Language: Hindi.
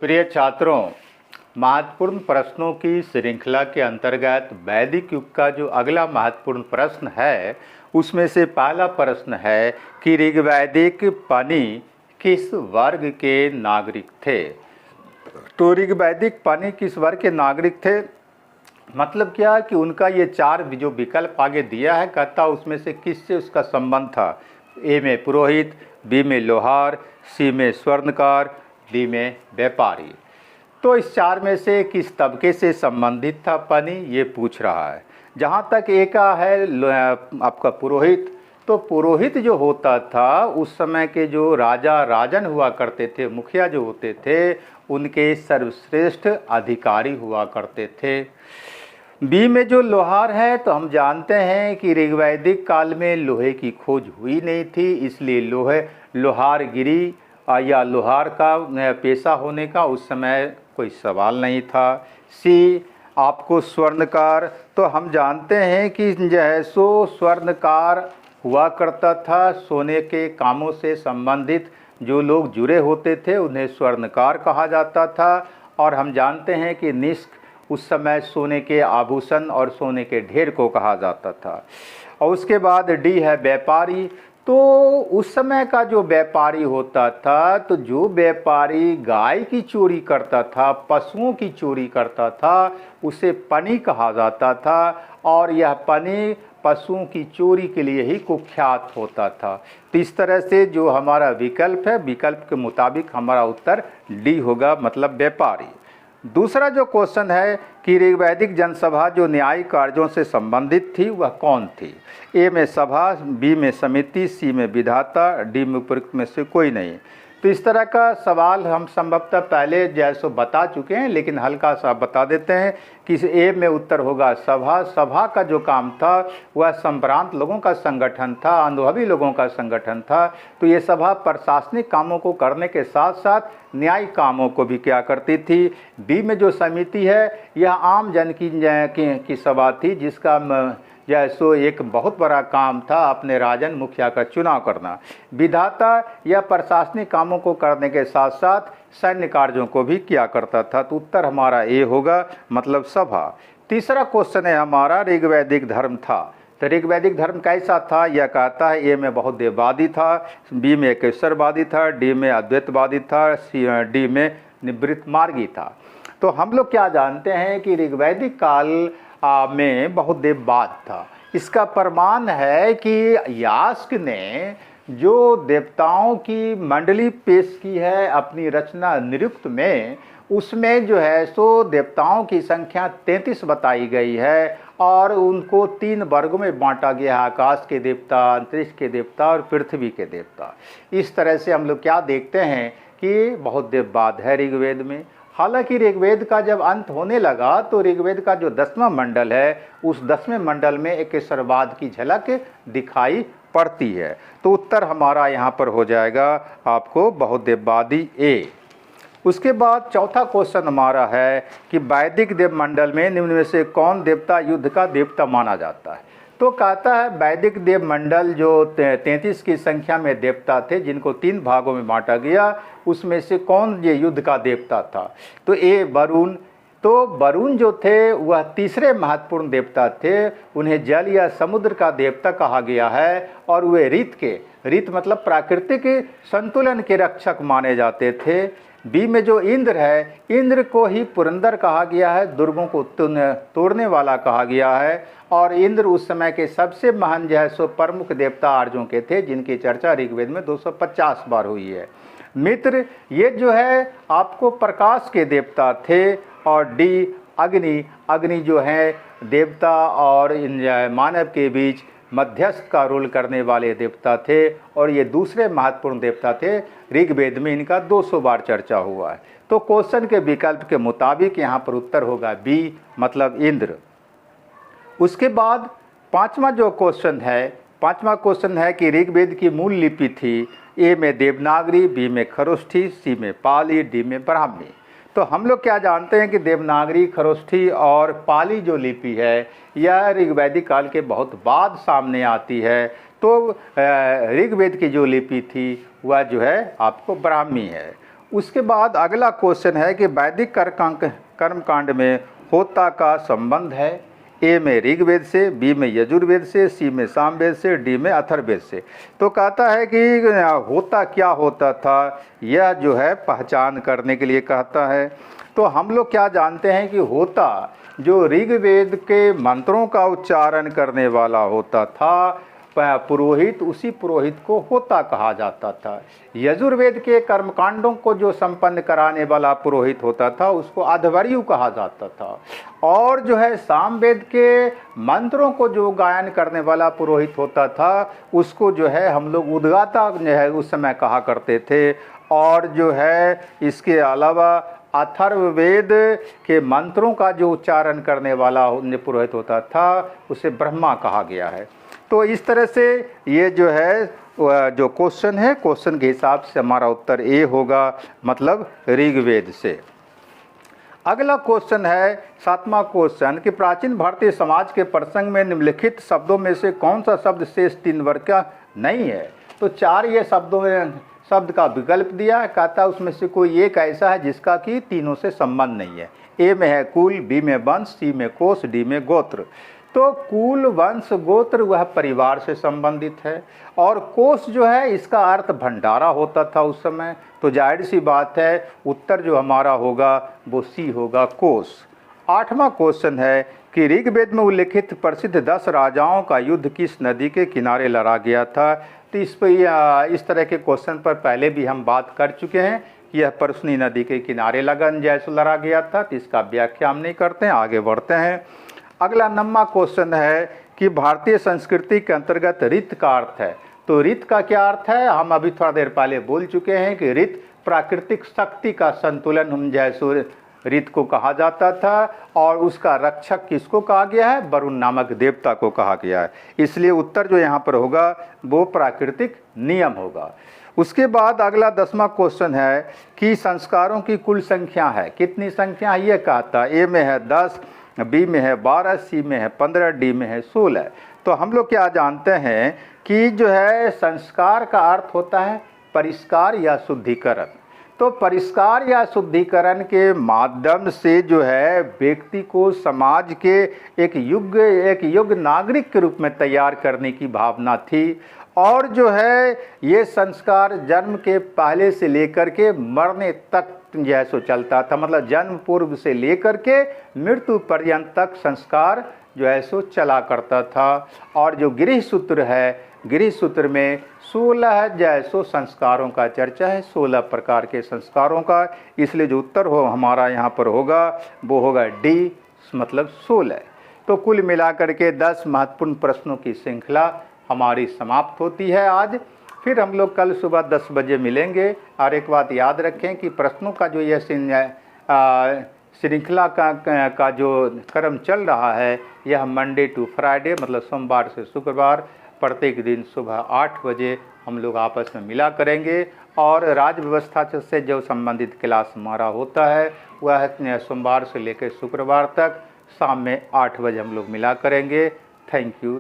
प्रिय छात्रों, महत्वपूर्ण प्रश्नों की श्रृंखला के अंतर्गत वैदिक युग का जो अगला महत्वपूर्ण प्रश्न है उसमें से पहला प्रश्न है कि ऋग्वैदिक पानी किस वर्ग के नागरिक थे। तो ऋग्वैदिक पानी किस वर्ग के नागरिक थे मतलब क्या कि उनका ये चार जो विकल्प आगे दिया है, कहता उसमें से किससे उसका संबंध था। ए में पुरोहित, बी में लोहार, सी में स्वर्णकार, डी में व्यापारी। तो इस चार में से किस तबके से संबंधित था पानी, ये पूछ रहा है। जहाँ तक ए का है आपका पुरोहित, तो पुरोहित जो होता था उस समय के जो राजा राजन हुआ करते थे, मुखिया जो होते थे, उनके सर्वश्रेष्ठ अधिकारी हुआ करते थे। बी में जो लोहार है, तो हम जानते हैं कि ऋग्वैदिक काल में लोहे की खोज हुई नहीं थी, इसलिए लोहारगिरी या लोहार का पेशा होने का उस समय कोई सवाल नहीं था। सी आपको स्वर्णकार, तो हम जानते हैं कि जो है सो स्वर्णकार हुआ करता था, सोने के कामों से संबंधित जो लोग जुड़े होते थे उन्हें स्वर्णकार कहा जाता था। और हम जानते हैं कि निष्क उस समय सोने के आभूषण और सोने के ढेर को कहा जाता था। और उसके बाद डी है व्यापारी। तो उस समय का जो व्यापारी होता था, तो जो व्यापारी गाय की चोरी करता था, पशुओं की चोरी करता था, उसे पनी कहा जाता था। और यह पनी पशुओं की चोरी के लिए ही कुख्यात होता था। तो इस तरह से जो हमारा विकल्प है, विकल्प के मुताबिक हमारा उत्तर डी होगा, मतलब व्यापारी। दूसरा जो क्वेश्चन है कि ऋग्वैदिक जनसभा जो न्यायिक कार्यों से संबंधित थी वह कौन थी। ए में सभा, बी में समिति, सी में विधाता, डी में उपयुक्त में से कोई नहीं। तो इस तरह का सवाल हम संभवतः पहले जैसो बता चुके हैं, लेकिन हल्का सा बता देते हैं कि इस ए में उत्तर होगा सभा। सभा का जो काम था वह संभ्रांत लोगों का संगठन था, अनुभवी लोगों का संगठन था। तो ये सभा प्रशासनिक कामों को करने के साथ साथ न्यायिक कामों को भी क्या करती थी। बी में जो समिति है यह आम जन की सभा थी, जिसका जैसो एक बहुत बड़ा काम था अपने राजन मुखिया का चुनाव करना। विधाता यह प्रशासनिक कामों को करने के साथ साथ सैन्य कार्यों को भी किया करता था। तो उत्तर हमारा ए होगा, मतलब सभा। तीसरा क्वेश्चन है हमारा ऋग्वैदिक धर्म था। तो ऋग्वैदिक धर्म कैसा था, यह कहता है ए में बहुत देववादी था, बी में एकेश्वरवादी था, डी में अद्वैतवादी था, डी में निवृत्त मार्गी था। तो हम लोग क्या जानते हैं कि ऋग्वैदिक काल में बहुत देववाद था। इसका प्रमाण है कि यास्क ने जो देवताओं की मंडली पेश की है अपनी रचना निरुक्त में, उसमें जो है सो देवताओं की संख्या 33 बताई गई है और उनको 3 वर्गों में बांटा गया है, आकाश के देवता, अंतरिक्ष के देवता और पृथ्वी के देवता। इस तरह से हम लोग क्या देखते हैं कि बहुत देववाद है ऋग्वेद में। हालांकि ऋग्वेद का जब अंत होने लगा तो ऋग्वेद का जो 10वां मंडल है, उस 10वें मंडल में एकेश्वरवाद की झलक दिखाई पड़ती है। तो उत्तर हमारा यहाँ पर हो जाएगा आपको बहुत देववादी ए। उसके बाद चौथा क्वेश्चन हमारा है कि वैदिक देव मंडल में निम्न में से कौन देवता युद्ध का देवता माना जाता है। तो कहता है वैदिक देव मंडल जो 33 की संख्या में देवता थे, जिनको 3 भागों में बांटा गया, उसमें से कौन ये युद्ध का देवता था। तो ए वरुण। तो वरुण जो थे वह तीसरे महत्वपूर्ण देवता थे, उन्हें जल या समुद्र का देवता कहा गया है और वे ऋत मतलब प्राकृतिक संतुलन के रक्षक माने जाते थे। बी में जो इंद्र है, इंद्र को ही पुरंदर कहा गया है, दुर्गों को तोड़ने वाला कहा गया है। और इंद्र उस समय के सबसे महान जो है सो प्रमुख देवता आर्यों के थे, जिनकी चर्चा ऋग्वेद में 250 बार हुई है। मित्र ये जो है आपको प्रकाश के देवता थे। और डी अग्नि जो है देवता और मानव के बीच मध्यस्थ का रोल करने वाले देवता थे और ये दूसरे महत्वपूर्ण देवता थे। ऋग्वेद में इनका 200 बार चर्चा हुआ है। तो क्वेश्चन के विकल्प के मुताबिक यहाँ पर उत्तर होगा बी, मतलब इंद्र। उसके बाद पांचवा क्वेश्चन है कि ऋग्वेद की मूल लिपि थी। ए में देवनागरी, बी में खरोष्ठी, सी में पाली, डी में ब्राह्मी। तो हम लोग क्या जानते हैं कि देवनागरी, खरोष्ठी और पाली जो लिपि है यह ऋग्वैदिक काल के बहुत बाद सामने आती है। तो ऋग्वेद की जो लिपि थी वह जो है आपको ब्राह्मी है। उसके बाद अगला क्वेश्चन है कि वैदिक कर्मकांड में होता का संबंध है। ए में ऋग्वेद से, बी में यजुर्वेद से, सी में सामवेद से, डी में अथर्ववेद से। तो कहता है कि होता क्या होता था, यह जो है पहचान करने के लिए कहता है। तो हम लोग क्या जानते हैं कि होता जो ऋग्वेद के मंत्रों का उच्चारण करने वाला होता था पुरोहित, उसी पुरोहित को होता कहा जाता था। यजुर्वेद के कर्मकांडों को जो संपन्न कराने वाला पुरोहित होता था उसको अध्वर्यु कहा जाता था। और जो है सामवेद के मंत्रों को जो गायन करने वाला पुरोहित होता था उसको जो है हम लोग उद्गाता जो है उस समय कहा करते थे। और जो है इसके अलावा अथर्ववेद के मंत्रों का जो उच्चारण करने वाला पुरोहित होता था उसे ब्रह्मा कहा गया है। तो इस तरह से ये जो है जो क्वेश्चन है, क्वेश्चन के हिसाब से हमारा उत्तर ए होगा, मतलब ऋग्वेद से। अगला क्वेश्चन है 7वां क्वेश्चन कि प्राचीन भारतीय समाज के प्रसंग में निम्नलिखित शब्दों में से कौन सा शब्द शेष 3 वर्ग का नहीं है। तो 4 ये शब्दों में शब्द का विकल्प दिया, कहता है उसमें से कोई एक ऐसा है जिसका कि तीनों से संबंध नहीं है। ए में है कुल, बी में वंश, सी में कोश, डी में गोत्र। तो कुल, वंश, गोत्र वह परिवार से संबंधित है और कोश जो है इसका अर्थ भंडारा होता था उस समय। तो जाहिर सी बात है उत्तर जो हमारा होगा वो सी होगा, कोश। 8वां क्वेश्चन है कि ऋग्वेद में उल्लिखित प्रसिद्ध 10 राजाओं का युद्ध किस नदी के किनारे लड़ा गया था। तो इस तरह के क्वेश्चन पर पहले भी हम बात कर चुके हैं। यह परसनी नदी के किनारे जैसे लड़ा गया था, तो इसका व्याख्या हम नहीं करते हैं, आगे बढ़ते हैं। अगला 9वां क्वेश्चन है कि भारतीय संस्कृति के अंतर्गत ऋत का अर्थ है। तो ऋत का क्या अर्थ है, हम अभी थोड़ा देर पहले बोल चुके हैं कि ऋत प्राकृतिक शक्ति का संतुलन हम जैसे ऋत को कहा जाता था और उसका रक्षक किसको कहा गया है, वरुण नामक देवता को कहा गया है। इसलिए उत्तर जो यहाँ पर होगा वो प्राकृतिक नियम होगा। उसके बाद अगला 10वां क्वेश्चन है कि संस्कारों की कुल संख्या है, कितनी संख्या है ये कहता है। ए में है 10, बी में है 12, सी में है 15, डी में है 16। तो हम लोग क्या जानते हैं कि जो है संस्कार का अर्थ होता है परिष्कार या शुद्धिकरण। तो परिष्कार या शुद्धिकरण के माध्यम से जो है व्यक्ति को समाज के एक योग्य नागरिक के रूप में तैयार करने की भावना थी। और जो है ये संस्कार जन्म के पहले से लेकर के मरने तक जैसो चलता था, मतलब जन्म पूर्व से लेकर के मृत्यु पर्यंत तक संस्कार जो है सो चला करता था। और जो गृह सूत्र है, गृह सूत्र में 16 जैसो संस्कारों का चर्चा है, 16 प्रकार के संस्कारों का। इसलिए जो उत्तर हो हमारा यहाँ पर होगा वो होगा डी, मतलब 16। तो कुल मिलाकर के 10 महत्वपूर्ण प्रश्नों की श्रृंखला हमारी समाप्त होती है आज। फिर हम लोग कल सुबह 10 बजे मिलेंगे। और एक बात याद रखें कि प्रश्नों का जो यह श्रृंखला का जो क्रम चल रहा है यह मंडे टू फ्राइडे, मतलब सोमवार से शुक्रवार प्रत्येक दिन सुबह 8 बजे हम लोग आपस में मिला करेंगे। और राज्य व्यवस्था से जो संबंधित क्लास हमारा होता है वह सोमवार से लेकर शुक्रवार तक शाम में 8 बजे हम लोग मिला करेंगे। Thank you.